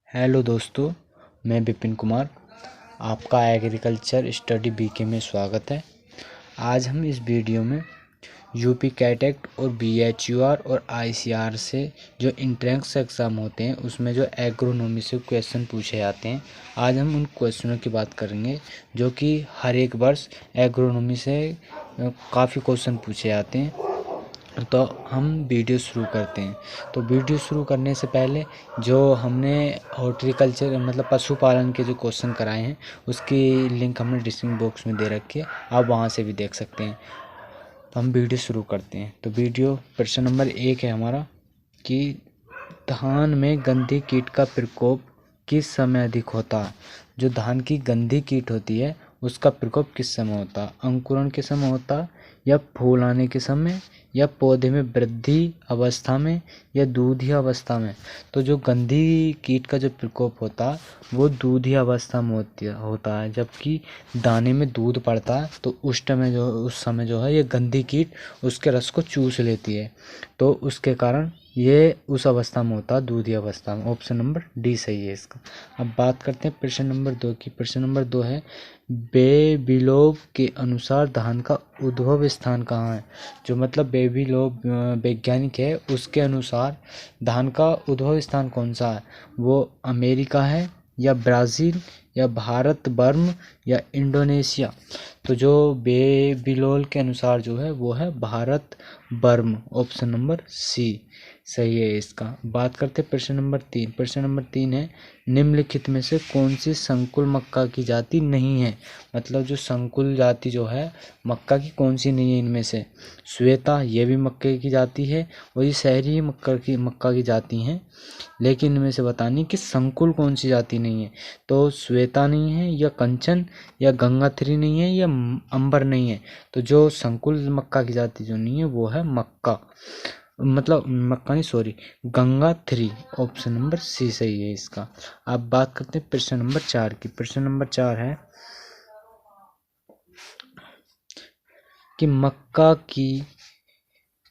Hello दोस्तों, मैं विपिन कुमार। आपका एग्रीकल्चर स्टडी बीके में स्वागत है। आज हम इस वीडियो में यूपी कैटेट और बीएचयूआर और आईसीआर से जो इंट्रेंस एग्ज़ाम होते हैं उसमें जो एग्रोनॉमी से क्वेश्चन पूछे जाते हैं, आज हम उन क्वेश्चनों की बात करेंगे जो कि हर एक वर्ष एग्रोनॉमी से काफ़ी क्वेश्चन पूछे जाते हैं। तो हम वीडियो शुरू करते हैं। तो वीडियो शुरू करने से पहले जो हमने हॉर्टिकल्चर मतलब पशुपालन के जो क्वेश्चन कराए हैं उसकी लिंक हमने डिस्क्रिप्शन बॉक्स में दे रखी है, आप वहां से भी देख सकते हैं। तो हम वीडियो शुरू करते हैं। तो वीडियो प्रश्न नंबर 1 है हमारा कि धान में गंधी कीट का प्रकोप किस समय अधिक होता है। जो धान की गंधी कीट होती है उसका प्रकोप किस समय होता है? अंकुरण के समय होता, या फूल आने के समय, या पौधे में वृद्धि अवस्था में, या दूधी अवस्था में। तो जो गंधी कीट का जो प्रकोप होता है वो दूधी अवस्था में होता है, जबकि दाने में दूध पड़ता है तो उस समय जो है ये गंधी कीट उसके रस को चूस लेती है, तो उसके कारण ये उस अवस्था में होता है, दूधी अवस्था में। ऑप्शन नंबर डी सही है इसका। अब बात करते हैं प्रश्न नंबर 2 की। प्रश्न नंबर 2 है बेबीलोव के अनुसार धान का उद्भव स्थान कहाँ है। जो मतलब बेबीलोव वैज्ञानिक है उसके अनुसार धान का उद्भव स्थान कौन सा है? वो अमेरिका है, या ब्राज़ील, या भारत बर्म, या इंडोनेशिया। तो जो बेबीलोव के अनुसार जो है वो है भारत बर्म। ऑप्शन नंबर सी सही है इसका। बात करते हैं प्रश्न नंबर 3। प्रश्न नंबर 3 है निम्नलिखित में से कौन सी संकुल मक्का की जाति नहीं है। मतलब जो संकुल जाति जो है मक्का की कौन सी नहीं है इनमें से? श्वेता ये भी मक्के की जाति है, और ये शहरी मक्का की जाति हैं, लेकिन इनमें से बतानी कि संकुल कौन सी जाति नहीं है। तो श्वेता नहीं है, या कंचन, या गंगाथरी नहीं है, या अंबर नहीं है। तो जो संकुल मक्का की जाति जो नहीं है वो है मक्का, मतलब मक्का नहीं, सॉरी, गंगाथरी। ऑप्शन नंबर सी सही है इसका। अब बात करते हैं प्रश्न नंबर 4 की। प्रश्न नंबर 4 है कि मक्का की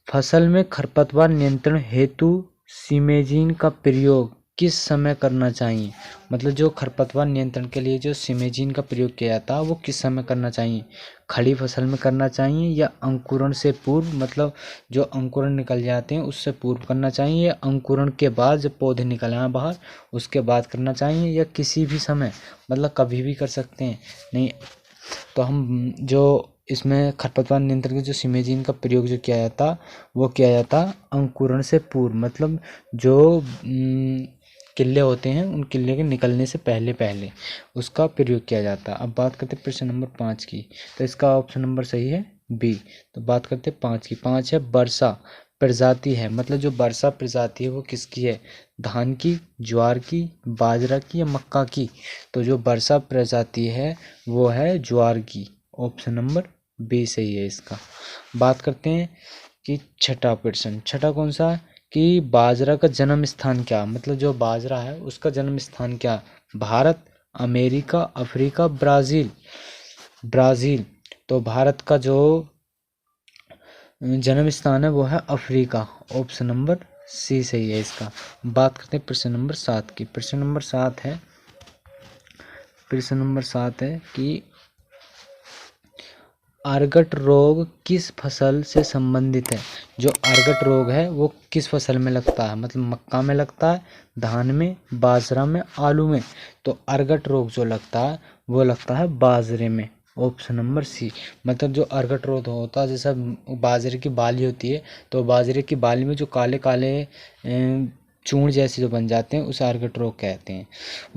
फसल में खरपतवार नियंत्रण हेतु सिमेजीन का प्रयोग किस समय करना चाहिए। मतलब जो खरपतवार नियंत्रण के लिए जो सिमेजीन का प्रयोग किया जाता है वो किस समय करना चाहिए? खड़ी फसल में करना चाहिए, या अंकुरण से पूर्व, मतलब जो अंकुरण निकल जाते हैं उससे पूर्व करना चाहिए, या अंकुरण के बाद जब पौधे निकल आए बाहर उसके बाद करना चाहिए, या किसी भी समय, मतलब कभी भी कर सकते हैं? नहीं, तो हम जो इसमें खरपतवार नियंत्रण के जो सिमेजीन का प्रयोग जो किया जाता वो किया जाता अंकुरण से पूर्व, मतलब जो किले होते हैं उन किले के निकलने से पहले पहले उसका प्रयोग किया जाता। अब बात करते हैं प्रश्न नंबर 5 की। तो इसका ऑप्शन नंबर सही है बी। तो बात करते हैं 5 की। 5 है वर्षा प्रजाति है। मतलब जो वर्षा प्रजाति है वो किसकी है? धान की, ज्वार की, बाजरा की, या मक्का की। तो जो वर्षा प्रजाति है वो है ज्वार की। ऑप्शन नंबर बी सही है इसका। बात करते हैं कि छठा प्रश्न। छठा कौन सा है कि बाजरा का जन्म स्थान क्या? मतलब जो बाजरा है उसका जन्म स्थान क्या? Bharat, America, Africa, Brazil. Brazil. तो भारत का जो जन्म स्थान है वो है अफ्रीका। ऑप्शन नंबर सी सही है इसका। बात करते हैं प्रश्न नंबर 7 की। प्रश्न नंबर 7 है कि अर्गट रोग किस फसल से संबंधित है। जो अर्गट रोग है वो किस फसल में लगता है? मतलब मक्का में लगता है, धान में, बाजरा में, आलू में। तो अर्गट रोग जो लगता है वो लगता है बाजरे में। Option number C. मतलब जो अर्गट रोग होता है, जैसा बाजरे की बाली होती है तो बाजरे की बाली में जो काले काले चूर्ण जैसे जो बन जाते हैं उसे अर्गट रोग कहते हैं।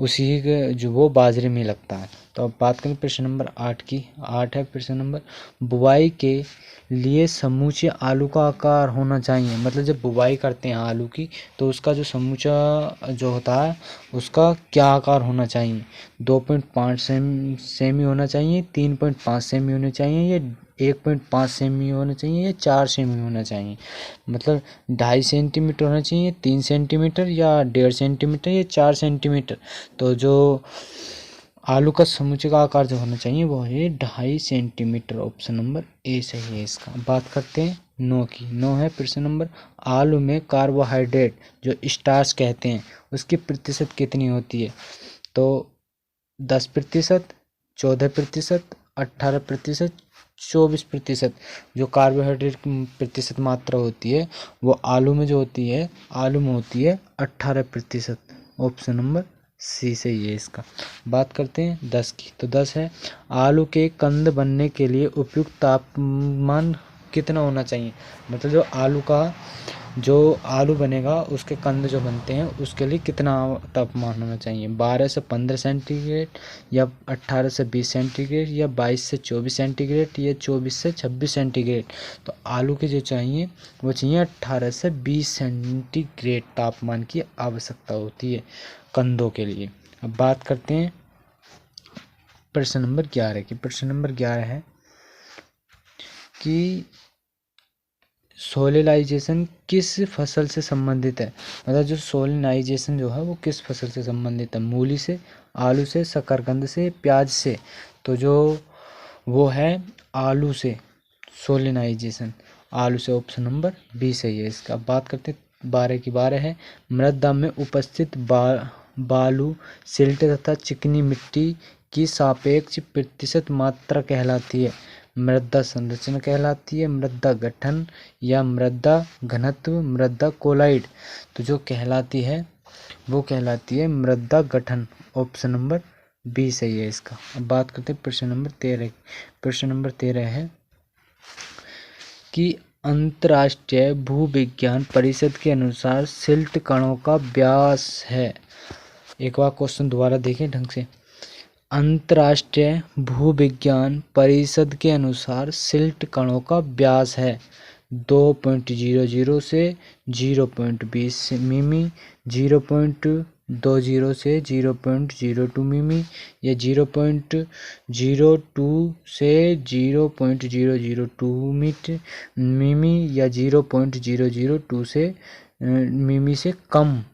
उसी जो वो बाजरे में लगता है। तो अब बात करें प्रश्न नंबर 8 की। 8 है प्रश्न नंबर बुवाई के लिए समूचे आलू का आकार होना चाहिए। मतलब जब बुवाई करते हैं आलू की तो उसका जो समूचा जो होता है उसका क्या आकार होना चाहिए? 2.5 सेमी होना चाहिए, 3.5 सेमी होने चाहिए, या 1.5 सेमी होना चाहिए, या 4 सेमी होना चाहिए। मतलब 2.5 सेंटीमीटर होना चाहिए, 3 सेंटीमीटर, या 1.5 सेंटीमीटर, या 4 सेंटीमीटर। तो जो आलू का समुचे का आकार जो होना चाहिए वो है 2.5 सेंटीमीटर। ऑप्शन नंबर ए सही है इसका। बात करते हैं 9 की। 9 है प्रश्न नंबर आलू में कार्बोहाइड्रेट जो स्टार्च कहते हैं उसकी प्रतिशत कितनी होती है? तो 10%, 14%, 18%, 24%। जो कार्बोहाइड्रेट की प्रतिशत मात्रा होती है वो आलू में जो होती है, आलू में होती है 18%। ऑप्शन नंबर सी सही है इसका। बात करते हैं 10 की, तो 10 है आलू के कंद बनने के लिए उपयुक्त तापमान कितना होना चाहिए? मतलब जो आलू बनेगा उसके कंद जो बनते हैं उसके लिए कितना तापमान होना चाहिए? 12 से 15 सेंटीग्रेड, या 18 से 20 सेंटीग्रेड, या 22 से 24 सेंटीग्रेड, या 24 से 26 सेंटीग्रेड। तो आलू के जो चाहिए वो चाहिए 18 से 20 सेंटीग्रेड तापमान की आवश्यकता होती है कंदों के लिए। अब बात करते हैं प्रश्न नंबर 11 की। प्रश्न नंबर 11 है कि सोलेनाइजेशन किस फसल से संबंधित है? मतलब जो सोलेनाइजेशन जो है वो किस फसल से संबंधित है? मूली से, आलू से, शकरकंद से, प्याज से। तो जो वो है आलू से, सोलेनाइजेशन आलू से। ऑप्शन नंबर बी सही है इसका। बात करते 12 की। 12 है मृदा में उपस्थित बालू, सिल्ट तथा चिकनी मिट्टी की सापेक्ष प्रतिशत मात्रा कहलाती है? मृदा संरचना कहलाती है, मृदा गठन, या मृदा घनत्व, मृदा कोलाइड। तो जो कहलाती है वो कहलाती है मृदा गठन। ऑप्शन नंबर बी सही है इसका। अब बात करते हैं प्रश्न नंबर 13। प्रश्न नंबर 13 है कि अंतर्राष्ट्रीय भूविज्ञान परिषद के अनुसार सिल्ट कणों का व्यास है। एक बार क्वेश्चन दोबारा देखें ढंग से। अंतर्राष्ट्रीय भूविज्ञान परिषद के अनुसार सिल्ट कणों का व्यास है 2.00 से 0.20 मिमी, 0.20 से 0.02 मिमी, या 0.02 से 0.002 मिमी, या 0.002 से मिमी से कम।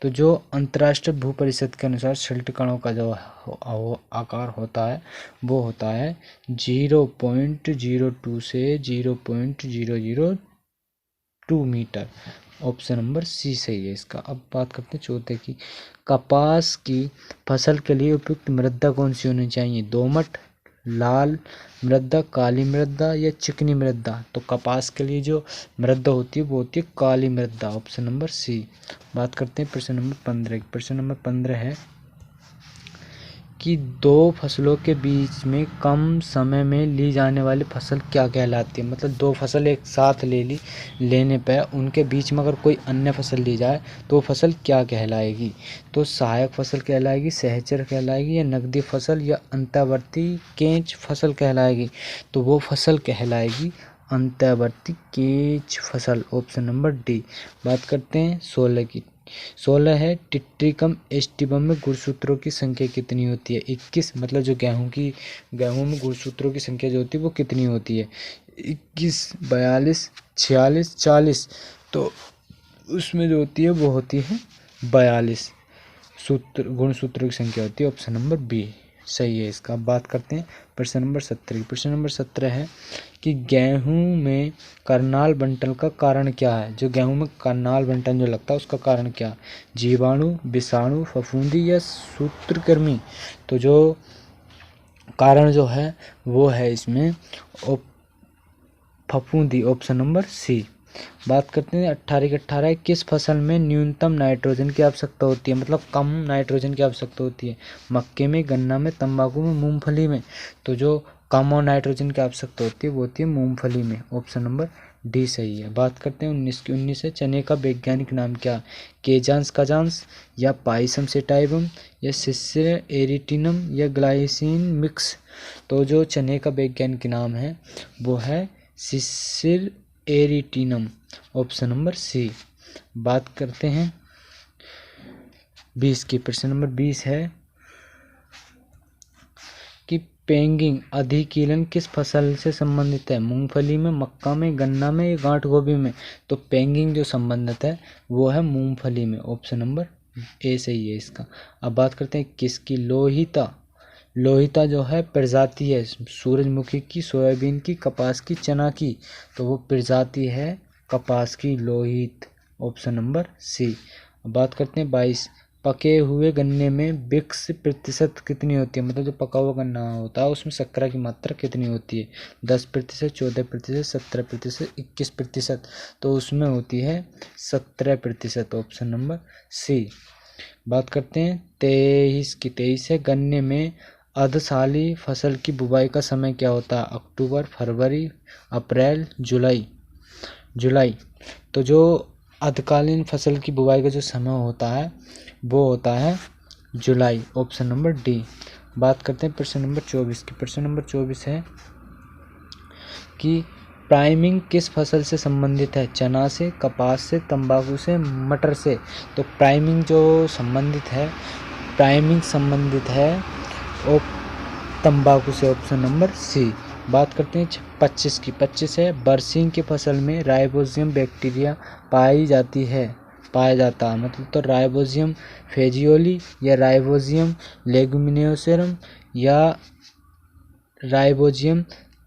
तो जो अंतर्राष्ट्रीय भू परिषद के अनुसार सिल्ट कणों का जो आकार होता है वो होता है 0.02 से 0.002 मीटर। ऑप्शन नंबर सी सही है इसका। अब बात करते हैं 14 की। कपास की फसल के लिए उपयुक्त मृदा कौन सी होनी चाहिए? दोमट, लाल मृदा, काली मृदा, या चिकनी मृदा। तो कपास के लिए जो मृदा होती है वो होती है काली मृदा। Option number C. बात करते हैं प्रश्न नंबर 15 की। प्रश्न नंबर 15 है कि दो फसलों के बीच में कम समय में ली जाने वाली फसल क्या कहलाती है? मतलब दो फसल एक साथ लेने पर उनके बीच में अगर कोई अन्य फसल ली जाए तो वो फसल क्या कहलाएगी? तो सहायक फसल कहलाएगी, सहचर कहलाएगी, या नकदी फसल, या अंतर्वर्ती केंच फसल कहलाएगी? तो वो फसल कहलाएगी अंतर्वर्ती केंच फसल। Option number D. बात करते हैं 16 की। 16 है टिट्रिकम एस्टिवम में गुणसूत्रों की संख्या कितनी होती है? 21। मतलब जो गेहूं में गुणसूत्रों की संख्या जो होती है वो कितनी होती है? 21, 42, 46, 40। तो उसमें जो होती है वो होती है 42 गुणसूत्रों की संख्या होती है। ऑप्शन नंबर बी सही है इसका। बात करते हैं प्रश्न नंबर 17। प्रश्न नंबर 17 है कि गेहूं में करनाल बंटन का कारण क्या है? जो गेहूं में करनाल बंटन जो लगता है उसका कारण क्या है? जीवाणु, विषाणु, फफूंदी, या सूत्रकृमि। तो जो कारण जो है वो है इसमें फफूंदी। Option number C. बात करते हैं 18 की। 18 किस फसल में न्यूनतम नाइट्रोजन की आवश्यकता होती है? मतलब कम नाइट्रोजन की आवश्यकता होती है? मक्के में, गन्ना में, तंबाकू में, मूंगफली में। तो जो कम और नाइट्रोजन की आवश्यकता होती है वो होती है मूंगफली में। ऑप्शन नंबर डी सही है। बात करते हैं 19 की। 19 है चने का वैज्ञानिक नाम क्या? केजांस काजांस, या पाइसम सेटाइवम, या सिसिर एरिटिनम, या ग्लाइसिन मिक्स। तो जो चने का वैज्ञानिक नाम है वो है Cicer arietinum. Option number C. बात करते हैं 20 की। प्रश्न नंबर 20 है कि पेंगिंग अधिकीलन किस फसल से संबंधित है? मूंगफली में, मक्का में, गन्ना में, या गांठ गोभी में। तो पेंगिंग जो संबंधित है वो है मूंगफली में। ऑप्शन नंबर ए सही है इसका। अब बात करते हैं किसकी? लोहिता। लोहिता जो है प्रजाति है सूरजमुखी की, सोयाबीन की, कपास की, चना की। तो वो प्रजाति है कपास की, लोहित। Option number C. बात करते हैं 22 पके हुए गन्ने में विक्स प्रतिशत कितनी होती है, मतलब जो पका हुआ गन्ना होता है उसमें शक्कर की मात्रा कितनी होती है? 10%, 14%, 17%, 21%। तो उसमें होती है 17%, ऑप्शन नंबर सी। बात करते हैं 23 है, गन्ने में अर्धशाली फसल की बुवाई का समय क्या होता है? अक्टूबर, फरवरी, अप्रैल, जुलाई। तो जो अर्धकालीन फसल की बुवाई का जो समय होता है वो होता है जुलाई, ऑप्शन नंबर डी। बात करते हैं प्रश्न नंबर 24 की। प्रश्न नंबर 24 है कि प्राइमिंग किस फसल से संबंधित है? चना से, कपास से, तंबाकू से, मटर से। तो प्राइमिंग संबंधित है और तंबाकू से, ऑप्शन नंबर सी। बात करते हैं 25 की। 25 है, बरसीम की फसल में राइजोबियम बैक्टीरिया पाया जाता है, मतलब तो राइजोबियम फेजियोली या राइजोबियम लेगुमिनोसम या राइजोबियम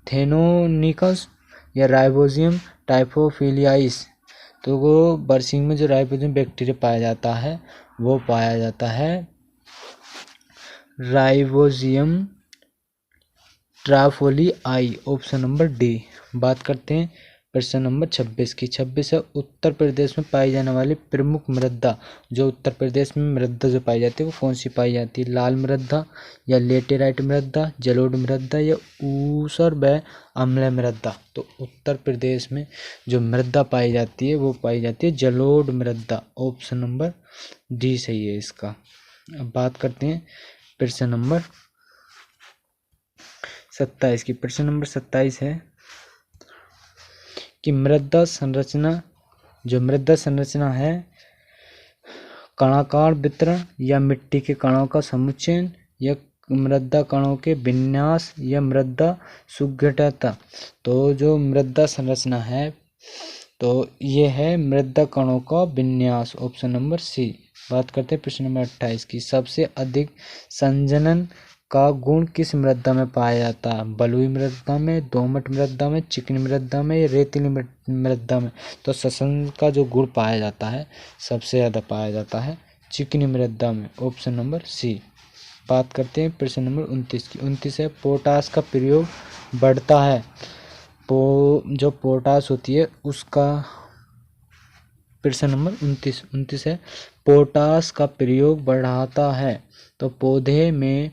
थेनोनिकस या राइजोबियम टाइफोफिलियाइस। तो वो बरसीम में जो राइजोबियम बैक्टीरिया पाया जाता है वो पाया जाता है राइजोबियम ट्राफोलियाई, ऑप्शन नंबर डी। बात करते हैं प्रश्न नंबर 26 की। 26 है, उत्तर प्रदेश में पाई जाने वाली प्रमुख मृदा। जो उत्तर प्रदेश में मृदा जो पाई जाती है वो कौन सी पाई जाती है? लाल मृदा या लेटेराइट मृदा, जलोढ़ मृदा या ऊसर व अम्लीय मृदा। तो उत्तर प्रदेश में जो मृदा पाई जाती है वो पाई जाती है जलोढ़ मृदा, ऑप्शन नंबर डी सही है इसका। अब बात करते हैं प्रश्न नंबर 27 की। प्रश्न नंबर 27 है कि मृदा संरचना है कणाकार वितरण या मिट्टी के कणों का समुच्चयन या मृदा कणों के विन्यास या मृदा सुगठितता। तो जो मृदा संरचना है तो ये है मृदा कणों का विन्यास, ऑप्शन नंबर सी। बात करते हैं प्रश्न नंबर 28 की। सबसे अधिक संजनन का गुण किस मृदा में पाया जाता है? बलुई मृदा में, दोमट मृदा में, चिकनी मृदा में या रेतीली मृदा में। तो संजनन का जो गुण पाया जाता है सबसे ज़्यादा पाया जाता है चिकनी मृदा में, ऑप्शन नंबर सी। बात करते हैं प्रश्न नंबर 29 की। 29 है, पोटास का प्रयोग बढ़ता है। जो पोटास होती है उसका, प्रश्न नंबर 29 है, पोटास का प्रयोग बढ़ाता है तो पौधे में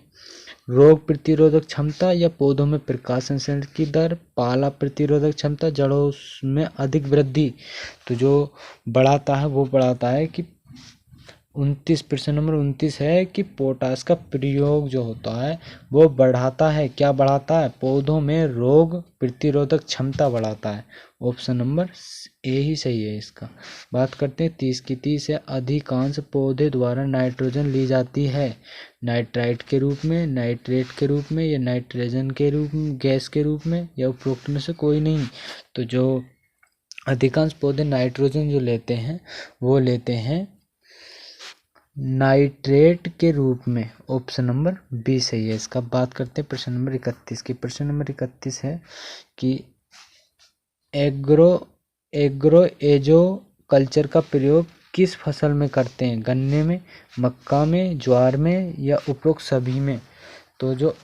रोग प्रतिरोधक क्षमता या पौधों में प्रकाश संश्लेषण की दर, पाला प्रतिरोधक क्षमता, जड़ों में अधिक वृद्धि। तो जो बढ़ाता है वो बढ़ाता है कि 29, प्रश्न नंबर 29 है कि पोटास का प्रयोग जो होता है वो बढ़ाता है, क्या बढ़ाता है? पौधों में रोग प्रतिरोधक क्षमता बढ़ाता है, ऑप्शन नंबर ए ही सही है इसका। बात करते हैं 30 की। 30 है, अधिकांश पौधे द्वारा नाइट्रोजन ली जाती है नाइट्राइट के रूप में, नाइट्रेट के रूप में या नाइट्रोजन के रूप में, गैस के रूप में या उपरोक्त में से कोई नहीं। तो जो अधिकांश पौधे नाइट्रोजन जो लेते हैं वो लेते हैं नाइट्रेट के रूप में, ऑप्शन नंबर बी सही है इसका। बात करते हैं प्रश्न नंबर 31 की। प्रश्न नंबर 31 है कि एग्रो एजो कल्चर का प्रयोग किस फसल में करते हैं? गन्ने में, मक्का में, ज्वार में या उपरोक्त सभी में। तो जो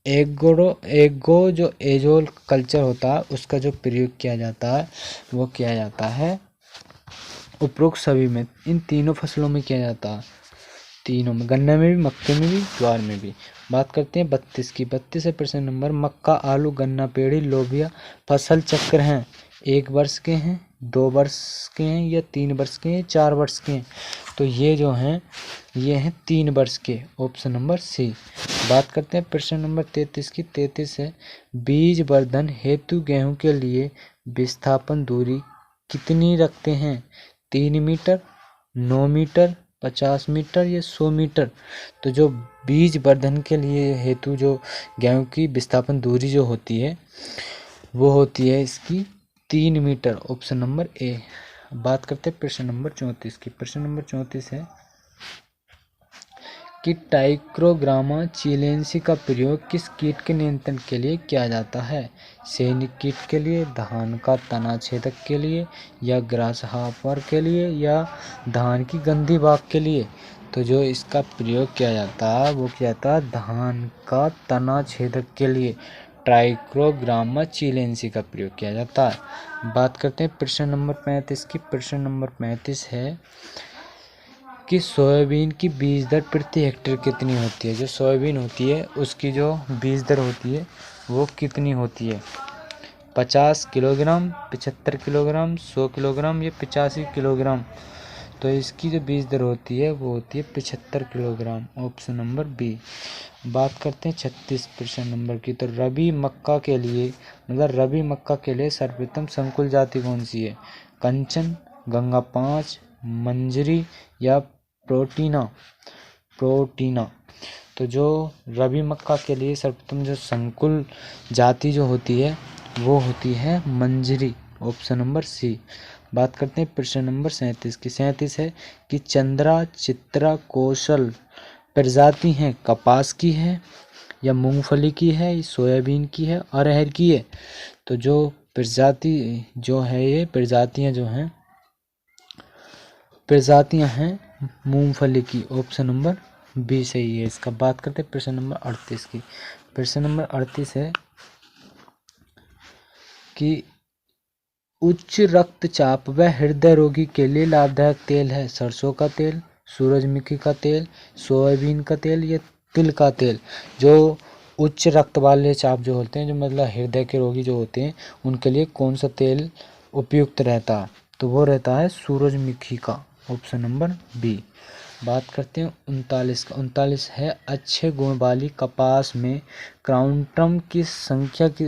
जो एजोल कल्चर होता है उसका जो प्रयोग किया जाता है वो किया जाता है उपरोक्त सभी में, इन तीनों फसलों में किया जाता है, तीनों में, गन्ने में भी, मक्के में भी, ज्वार में भी। बात करते हैं 32 की। 32 है प्रश्न नंबर, मक्का, आलू, गन्ना, पेड़ी, लोबिया फसल चक्र हैं 1 वर्ष के हैं, 2 वर्ष के हैं या 3 वर्ष के हैं, 4 वर्ष के हैं। तो ये जो हैं ये हैं 3 वर्ष के, ऑप्शन नंबर सी। बात करते हैं प्रश्न नंबर 33 की। 33 है, बीज वर्धन हेतु गेहूं के लिए विस्थापन दूरी कितनी रखते हैं? 3 मीटर, 9 मीटर, 50 मीटर या 100 मीटर। तो जो बीज वर्धन के लिए हेतु जो गेहूं की विस्थापन दूरी जो होती है वो होती है इसकी 3 मीटर, ऑप्शन नंबर ए। बात करते हैं प्रश्न नंबर 34 की। प्रश्न नंबर 34 है कि ट्राइकोग्रामा चिलेंसी का प्रयोग किस कीट के नियंत्रण के लिए किया जाता है? सैनिक कीट के लिए, धान का तना छेदक के लिए या ग्रासहॉपर के लिए या धान की गंधी बाग के लिए। तो जो इसका प्रयोग किया जाता है वो किया जाता है धान का तना छेदक के लिए ट्राइक्रोग्रामा चिलेंसी का प्रयोग किया जाता है। बात करते हैं प्रश्न नंबर 35 की। प्रश्न नंबर 35 है कि सोयाबीन की बीज दर प्रति हेक्टेयर कितनी होती है। जो सोयाबीन होती है उसकी जो बीज दर होती है वो कितनी होती है, 50 किलोग्राम, 75 किलोग्राम, 100 किलोग्राम या 85 किलोग्राम। तो इसकी जो बीज दर होती है वो होती है 75 किलोग्राम, ऑप्शन नंबर बी। बात करते हैं 36 प्रश्न नंबर की। तो रबी मक्का के लिए सर्वोत्तम संकुल जाति कौन सी है, कंचन, गंगा 5, मंजरी या प्रोटीना। तो जो रबी मक्का के लिए सर्वोत्तम जो संकुल जाति जो होती है वो होती है मंजरी, ऑप्शन नंबर सी। बात करते हैं प्रश्न नंबर 37 की। 37 है कि चंद्रा, चित्रा, कौशल प्रजाति हैं कपास की है या मूंगफली की है, सोयाबीन की है, अरहर की है। तो जो प्रजाति जो है ये प्रजातियां हैं मूंगफली की, ऑप्शन नंबर बी सही है इसका। बात करते हैं प्रश्न नंबर 38 की। प्रश्न नंबर 38 है कि उच्च रक्तचाप व हृदय रोगी के लिए लाभदायक तेल है सरसों का तेल, सूरजमुखी का तेल, सोयाबीन का तेल या तिल का तेल। जो उच्च रक्त वाले चाप जो होते हैं, जो मतलब हृदय के रोगी जो होते हैं, उनके लिए कौन सा तेल उपयुक्त रहता है, तो वो रहता है सूरजमुखी का, ऑप्शन नंबर बी। बात करते हैं 39 का। 39 है अच्छे गुण वाली कपास में काउंटम की संख्या की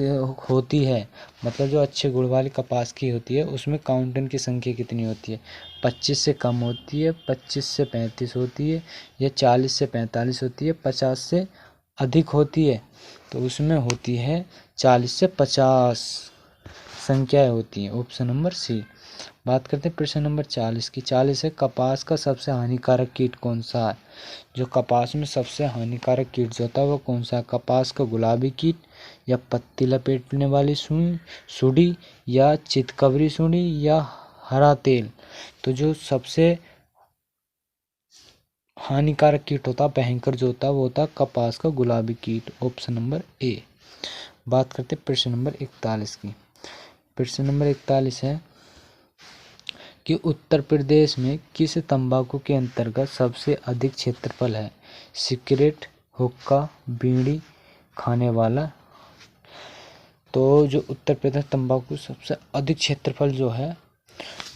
होती है। मतलब जो अच्छे गुण वाली कपास की होती है उसमें काउंटन की संख्या कितनी होती है, 25 से कम होती है, 25 से 35 होती है या 40 से 45 होती है, 50 से अधिक होती है। तो उसमें होती है 40 से 50 संख्याएं होती हैं, ऑप्शन नंबर सी। बात करते हैं प्रश्न नंबर 40 की। 40 है कपास का सबसे हानिकारक कीट कौन सा है। जो कपास में सबसे हानिकारक कीट जो होता है वो कौन सा है, कपास का गुलाबी कीट या पत्ती लपेटने वाली सुंडी या चितकबरी सुंडी या हरा तेल। तो जो सबसे हानिकारक कीट होता है, भयंकर जो होता है, वो होता है कपास का गुलाबी कीट, ऑप्शन नंबर ए। बात करते हैं प्रश्न नंबर 41 की। प्रश्न नंबर 41 है कि उत्तर प्रदेश में किस तंबाकू के अंतर्गत सबसे अधिक क्षेत्रफल है, सिगरेट, हुक्का, बीड़ी, खाने वाला। तो जो उत्तर प्रदेश तंबाकू सबसे अधिक क्षेत्रफल जो है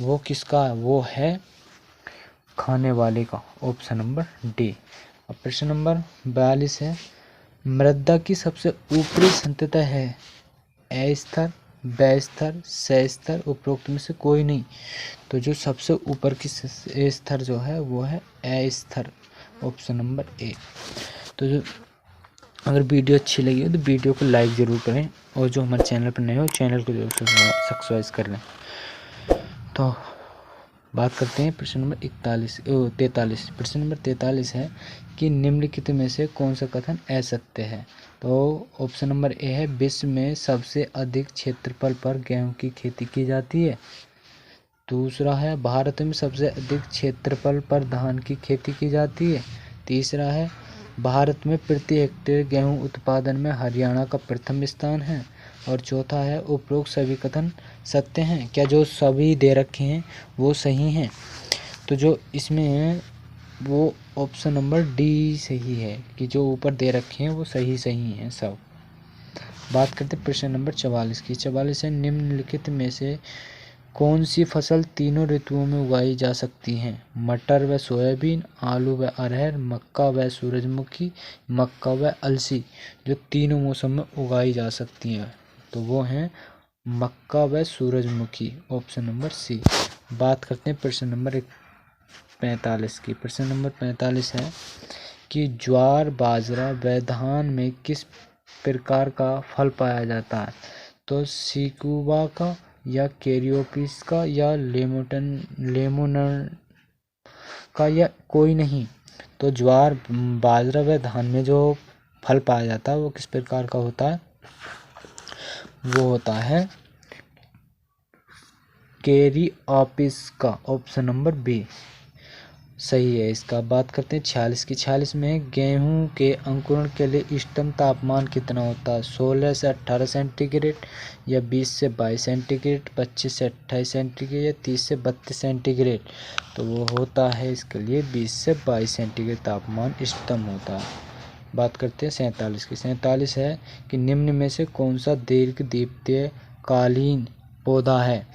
वो किसका है, वो है खाने वाले का, ऑप्शन नंबर डी। अब प्रश्न नंबर 42 है मृदा की सबसे ऊपरी संतह है ए स्तर, ब स्तर, स स्तर, उपरोक्त में से कोई नहीं। तो जो सबसे ऊपर की स्तर जो है वो है ए स्तर, ऑप्शन नंबर ए। तो जो अगर वीडियो अच्छी लगी हो तो वीडियो को लाइक ज़रूर करें और जो हमारे चैनल पर नए हो चैनल को जरूर सब्सक्राइब कर लें। तो बात करते हैं प्रश्न नंबर 43। प्रश्न नंबर 43 है कि निम्नलिखित में से कौन सा कथन असत्य है। तो ऑप्शन नंबर ए है विश्व में सबसे अधिक क्षेत्रफल पर गेहूं की खेती की जाती है। दूसरा है भारत में सबसे अधिक क्षेत्रफल पर धान की खेती की जाती है। तीसरा है भारत में प्रति हेक्टेयर गेहूं उत्पादन में हरियाणा का प्रथम स्थान है। और चौथा है उपरोक्त सभी कथन सत्य हैं। क्या जो सभी दे रखे हैं वो सही हैं। तो जो इसमें है वो ऑप्शन नंबर डी सही है कि जो ऊपर दे रखे हैं वो सही हैं सब। बात करते हैं प्रश्न नंबर 44 की। 44 है निम्नलिखित में से कौन सी फसल तीनों ऋतुओं में उगाई जा सकती हैं, मटर व सोयाबीन, आलू व अरहर, मक्का व सूरजमुखी, मक्का व अलसी। जो तीनों मौसम में उगाई जा सकती हैं तो वो हैं मक्का व सूरजमुखी, ऑप्शन नंबर सी। बात करते हैं प्रश्न नंबर 45 की। प्रश्न नंबर 45 है कि ज्वार, बाजरा व धान में किस प्रकार का फल पाया जाता है। तो सिकुबा का या कैरियोपिस का या लेमोनन का या कोई नहीं। तो ज्वार, बाजरा व धान में जो फल पाया जाता है वो किस प्रकार का होता है, वो होता है कैरियोपिस का, ऑप्शन नंबर बी। सही है इसका। बात करते हैं 46 की। 46 में है, गेहूं के अंकुरण के लिए इष्टतम तापमान कितना होता है? 16 से 18 सेंटीग्रेड या 20 से 22 सेंटीग्रेड, 25 से 28 सेंटीग्रेड या 30 से 32 सेंटीग्रेड? तो वो होता है इसके लिए 20 से 22 सेंटीग्रेड तापमान इष्टतम होता है। बात करते हैं 47 की। 47 है कि निम्न में से कौन सा दीर्घदीप्तीय कालीन पौधा है?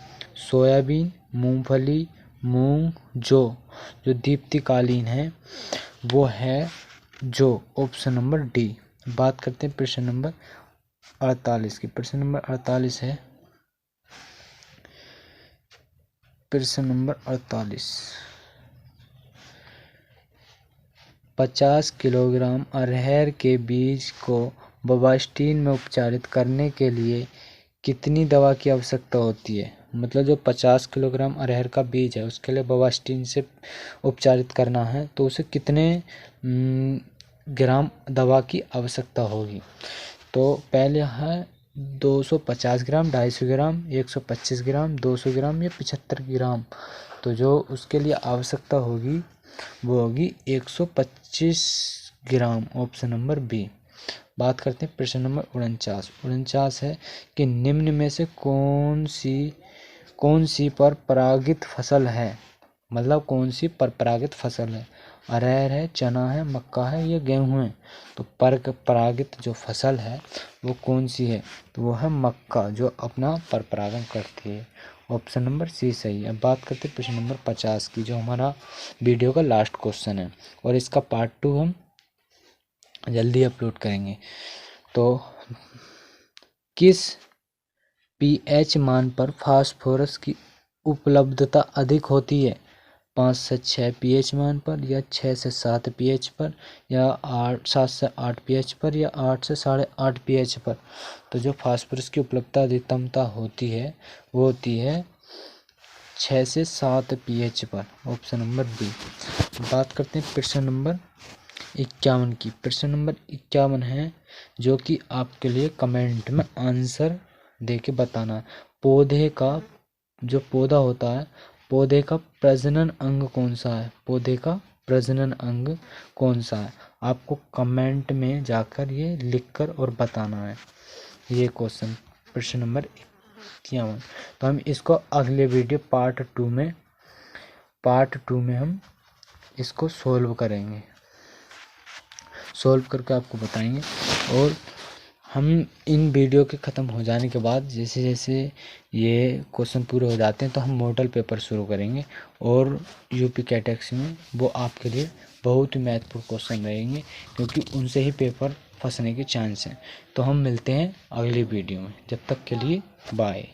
सोयाबीन, मूंगफली, मूंग, जौ। जो दीप्तिकालीन है वो है जौ, ऑप्शन नंबर डी। बात करते हैं प्रश्न नंबर 48 की। प्रश्न नंबर 48 है, प्रश्न नंबर 48, 50 किलोग्राम अरहर के बीज को बवास्टीन में उपचारित करने के लिए कितनी दवा की आवश्यकता होती है? मतलब जो 50 किलोग्राम अरहर का बीज है उसके लिए बवास्टीन से उपचारित करना है तो उसे कितने ग्राम दवा की आवश्यकता होगी? तो पहले है 250 ग्राम, 250 ग्राम, 125 ग्राम, 200 ग्राम या 75 ग्राम। तो जो उसके लिए आवश्यकता होगी वो होगी 125 ग्राम, ऑप्शन नंबर बी। बात करते हैं प्रश्न नंबर 49 है कि निम्न में से कौन सी पर परागित फसल है? मतलब कौन सी पर परागित फसल है? अरहर है, चना है, मक्का है या गेहूं है? तो पर परागित जो फसल है वो कौन सी है? तो वो है मक्का, जो अपना पर परागण करती है, ऑप्शन नंबर सी सही है। अब बात करते हैं प्रश्न नंबर 50 की, जो हमारा वीडियो का लास्ट क्वेश्चन है और इसका पार्ट 2 हम जल्दी अपलोड करेंगे। तो किस पीएच मान पर फास्फोरस की उपलब्धता अधिक होती है? 5 से 6 पीएच मान पर या 6 से 7 पीएच पर या 7 से 8 पीएच पर या 8 से 8.5 पीएच पर? तो जो फास्फोरस की उपलब्धता अधिकतमता होती है वो होती है 6 से 7 पीएच पर, ऑप्शन नंबर बी। बात करते हैं प्रश्न नंबर 51 की। प्रश्न नंबर 51 है जो कि आपके लिए कमेंट में आंसर दे के बताना है। पौधे का जो पौधा होता है, पौधे का प्रजनन अंग कौन सा है? पौधे का प्रजनन अंग कौन सा है? आपको कमेंट में जाकर ये लिखकर और बताना है ये क्वेश्चन, प्रश्न नंबर 51। तो हम इसको अगले वीडियो पार्ट 2 में हम इसको सॉल्व करेंगे, सॉल्व करके आपको बताएंगे। और हम इन वीडियो के ख़त्म हो जाने के बाद जैसे जैसे ये क्वेश्चन पूरे हो जाते हैं तो हम मॉडल पेपर शुरू करेंगे और यूपी कैटेगरी में वो आपके लिए बहुत ही महत्वपूर्ण क्वेश्चन रहेंगे क्योंकि उनसे ही पेपर फंसने के चांस हैं। तो हम मिलते हैं अगली वीडियो में, जब तक के लिए बाय।